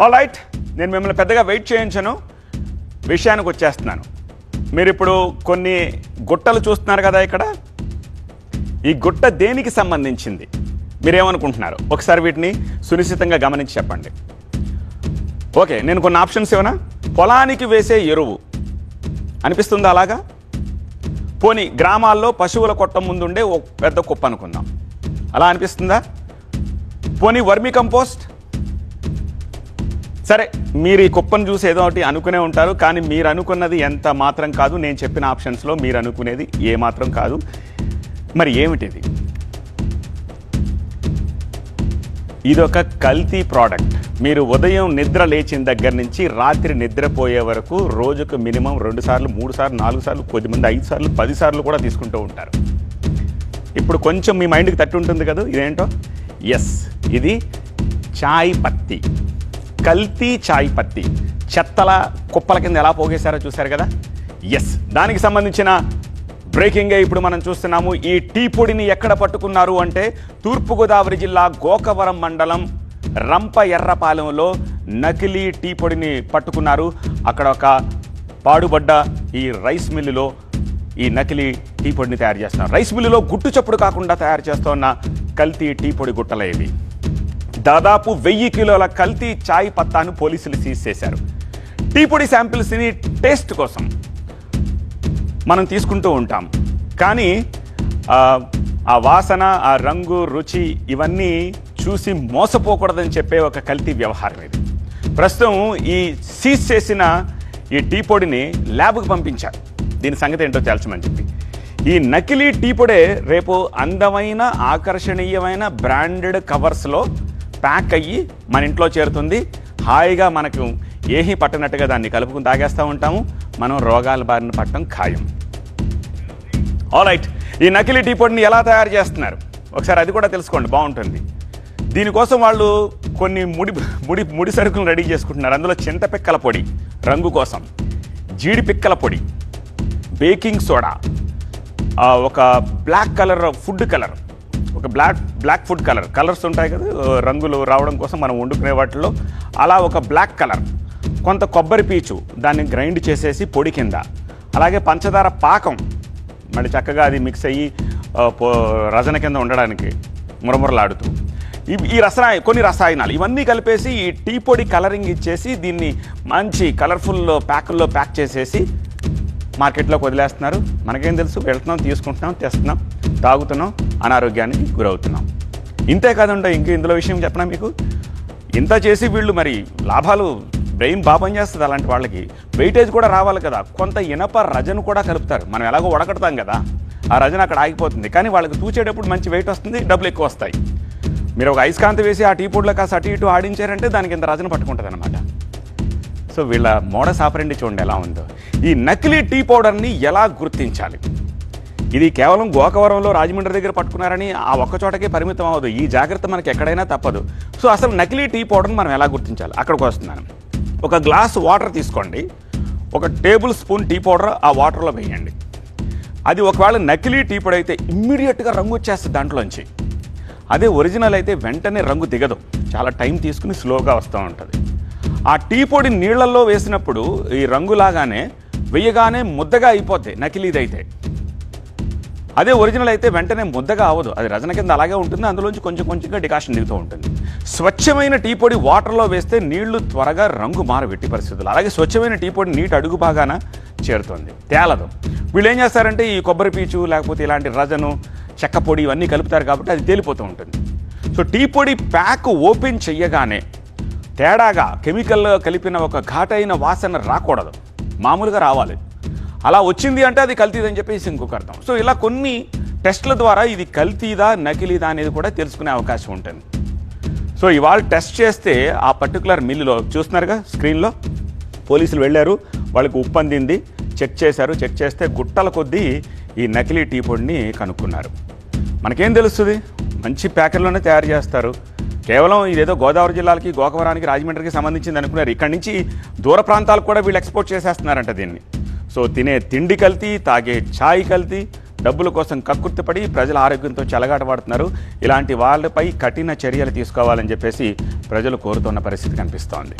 Alright, నేను మిమ్మల్ని పెద్దగా వెయిట్ చేయించను, విషయానికి వచ్చేస్తున్నాను. మీరు ఇప్పుడు కొన్ని గుట్టలు చూస్తున్నారు కదా, ఇక్కడ ఈ గుట్ట దేనికి సంబంధించింది మీరేమనుకుంటున్నారు? ఒకసారి వీటిని సునిశ్చితంగా గమనించి చెప్పండి. ఓకే, నేను కొన్ని ఆప్షన్స్ ఇవ్వనా? పొలానికి వేసే ఎరువు అనిపిస్తుందా అలాగా? పోనీ గ్రామాల్లో పశువుల కొట్ట ముందుండే ఒక పెద్ద కుప్ప అనుకుందాం, అలా అనిపిస్తుందా? పోనీ వర్మి కంపోస్ట్. సరే, మీరు ఈ కుప్పను చూసి ఏదో ఒకటి అనుకునే ఉంటారు, కానీ మీరు అనుకున్నది ఎంత మాత్రం కాదు. నేను చెప్పిన ఆప్షన్స్లో మీరు అనుకునేది ఏ మాత్రం కాదు. మరి ఏమిటిది? ఇదొక కల్తీ ప్రోడక్ట్. మీరు ఉదయం నిద్ర లేచిన దగ్గర నుంచి రాత్రి నిద్రపోయే వరకు రోజుకు మినిమం 2 సార్లు 3 సార్లు 4 సార్లు, కొద్దిమంది 5 సార్లు 10 సార్లు కూడా తీసుకుంటూ ఉంటారు. ఇప్పుడు కొంచెం మీ మైండ్కి తట్టి ఉంటుంది కదా, ఇదేంటో? ఎస్, ఇది చాయ్ పత్తి, కల్తీ చాయ్ పత్తి. చెత్తల కుప్పల కింద ఎలా పోగేశారో చూశారు కదా. ఎస్, దానికి సంబంధించిన బ్రేకింగే ఇప్పుడు మనం చూస్తున్నాము. ఈ టీ పొడిని ఎక్కడ పట్టుకున్నారు అంటే తూర్పుగోదావరి జిల్లా గోకవరం మండలం రంప ఎర్రపాలెంలో నకిలీ టీ పొడిని పట్టుకున్నారు. అక్కడ ఒక పాడుబడ్డ ఈ రైస్ మిల్లులో ఈ నకిలీ టీ పొడిని తయారు చేస్తున్నారు. రైస్ మిల్లులో గుట్టు చప్పుడు కాకుండా తయారు చేస్తున్న కల్తీ టీ పొడి గుట్టలే ఇవి. దాదాపు 1000 కిలోల కల్తీ చాయ్ పత్తాను పోలీసులు సీజ్ చేశారు. టీ పొడి శాంపిల్స్ని టేస్ట్ కోసం మనం తీసుకుంటూ ఉంటాం, కానీ ఆ వాసన, ఆ రంగు, రుచి ఇవన్నీ చూసి మోసపోకూడదని చెప్పే ఒక కల్తీ వ్యవహారం ఇది. ప్రస్తుతం ఈ సీజ్ చేసిన ఈ టీ పొడిని ల్యాబ్కు పంపించారు. దీని సంగతి ఏంటో తేల్చమని చెప్పి. ఈ నకిలీ టీ పొడే రేపు అందమైన, ఆకర్షణీయమైన బ్రాండెడ్ కవర్స్లో ప్యాక్ అయ్యి మన ఇంట్లో చేరుతుంది. హాయిగా మనకు ఏమీ పట్టనట్టుగా దాన్ని కలుపుకుని తాగేస్తూ ఉంటాము. మనం రోగాల బారిన పట్టడం ఖాయం. ఆల్రైట్, ఈ నకిలీ టీ పొడిని ఎలా తయారు చేస్తున్నారు ఒకసారి అది కూడా తెలుసుకోండి, బాగుంటుంది. దీనికోసం వాళ్ళు కొన్ని ముడి సరుకులను రెడీ చేసుకుంటున్నారు. అందులో చింతపిక్కల పొడి రంగు కోసం, జీడి పిక్కల పొడి, బేకింగ్ సోడా, ఒక బ్లాక్ కలర్ ఫుడ్ కలర్, ఒక బ్లాక్ ఫుడ్ కలర్స్ ఉంటాయి కదా రంగులు రావడం కోసం మనం వండుకునే వాటిలో, అలా ఒక బ్లాక్ కలర్, కొంత కొబ్బరి పీచు దాన్ని గ్రైండ్ చేసేసి పొడి కింద, అలాగే పంచదార పాకం మళ్ళీ చక్కగా అది మిక్స్ అయ్యి రజన కింద ఉండడానికి మురమురలాడుతూ, కొన్ని రసాయనాలు ఇవన్నీ కలిపేసి ఈ టీ పొడి కలరింగ్ ఇచ్చేసి దీన్ని మంచి కలర్ఫుల్ ప్యాకుల్లో ప్యాక్ చేసేసి మార్కెట్లోకి వదిలేస్తున్నారు. మనకేం తెలుసు? వెళ్తున్నాం, తీసుకుంటున్నాం, తెస్తున్నాం, తాగుతున్నాం, అనారోగ్యానికి గురవుతున్నాం. ఇంతే కాదండి, ఇంక ఇందులో విషయం చెప్పనా మీకు. ఇంత చేసి వీళ్ళు మరి లాభాలు, బ్రెయిన్ బాగా పనిచేస్తుంది అలాంటి వాళ్ళకి. వెయిటేజ్ కూడా రావాలి కదా, కొంత ఇనప రజను కూడా కలుపుతారు. మనం ఎలాగో వడకడతాం కదా, ఆ రజన అక్కడ ఆగిపోతుంది, కానీ వాళ్ళకి తూచేటప్పుడు మంచి వెయిట్ వస్తుంది, డబ్బులు ఎక్కువ వస్తాయి. మీరు ఒక అయస్కాంతి వేసి ఆ టీ పొడిలో కాస్త అటు ఇటు ఆడించారంటే దానికి ఇంత రజన పట్టుకుంటుంది అనమాట. సో వీళ్ళ మోడస్ ఆపరెండి చూడండి ఎలా ఉందో. ఈ నకిలీ టీ పౌడర్ని ఎలా గుర్తించాలి? ఇది కేవలం గోకవరంలో రాజమండ్రి దగ్గర పట్టుకున్నారని ఆ ఒక్క చోటకే పరిమితం అవ్వదు. ఈ జాగ్రత్త మనకి ఎక్కడైనా తప్పదు. సో అసలు నకిలీ టీ పౌడర్ని మనం ఎలా గుర్తించాలి? అక్కడికి వస్తున్నాను. ఒక గ్లాస్ వాటర్ తీసుకోండి, 1 టేబుల్ స్పూన్ టీ పౌడర్ ఆ వాటర్లో వేయండి. అది ఒకవేళ నకిలీ టీ పొడి అయితే ఇమ్మీడియట్గా రంగు వచ్చేస్తుంది దాంట్లోంచి. అదే ఒరిజినల్ అయితే వెంటనే రంగు దిగదు, చాలా టైం తీసుకుని స్లోగా వస్తూ ఉంటుంది. ఆ టీ పొడి నీళ్లలో వేసినప్పుడు ఈ రంగులాగానే వేయగానే ముద్దగా అయిపోద్ది నకిలీదైతే. అదే ఒరిజినల్ అయితే వెంటనే ముద్దగా అవ్వదు, అది రజన కింద అలాగే ఉంటుంది, అందులోంచి కొంచెం కొంచెంగా డికాషన్ దిగుతూ ఉంటుంది. స్వచ్ఛమైన టీ పొడి వాటర్లో వేస్తే నీళ్లు త్వరగా రంగు మారబెట్టి పరిస్థితులు. అలాగే స్వచ్ఛమైన టీ పొడి నీటి అడుగు బాగాన చేరుతుంది, తేలదు. వీళ్ళు ఏం చేస్తారంటే ఈ కొబ్బరి పీచు లేకపోతే ఇలాంటి రజను, చెక్క పొడి ఇవన్నీ కలుపుతారు కాబట్టి అది తేలిపోతూ ఉంటుంది. సో టీ పొడి ప్యాక్ ఓపెన్ చెయ్యగానే తేడాగా కెమికల్ కలిపిన ఒక ఘాటైన వాసన రాకూడదు, మామూలుగా రావాలి. అలా వచ్చింది అంటే అది కల్తీదని చెప్పేసి ఇంకొక అర్థం. సో ఇలా కొన్ని టెస్టుల ద్వారా ఇది కల్తీదా నకిలీదా అనేది కూడా తెలుసుకునే అవకాశం ఉంటుంది. సో ఇవాళ టెస్ట్ చేస్తే ఆ పర్టికులర్ మిల్లులో చూస్తున్నారుగా స్క్రీన్లో, పోలీసులు వెళ్ళారు, వాళ్ళకి ఉప్పు అందింది, చెక్ చేశారు. చెక్ చేస్తే గుట్టల కొద్దీ ఈ నకిలీ టీ పొడిని కనుక్కున్నారు. మనకేం తెలుస్తుంది? మంచి ప్యాకెట్లోనే తయారు చేస్తారు. కేవలం ఇదేదో గోదావరి జిల్లాలకి, గోకవరానికి, రాజమండ్రికి సంబంధించింది అనుకున్నారు. ఇక్కడి నుంచి దూర ప్రాంతాలకు కూడా వీళ్ళు ఎక్స్పోర్ట్ చేసేస్తున్నారంట దీన్ని. సో తినే తిండి కల్తీ, తాగే ఛాయ్ కల్తీ, డబ్బుల కోసం కక్కుర్తిపడి ప్రజల ఆరోగ్యంతో చెలగాటమాడుతున్నారు. ఇలాంటి వాళ్ళపై కఠిన చర్యలు తీసుకోవాలని చెప్పేసి ప్రజలు కోరుతున్న పరిస్థితి కనిపిస్తోంది.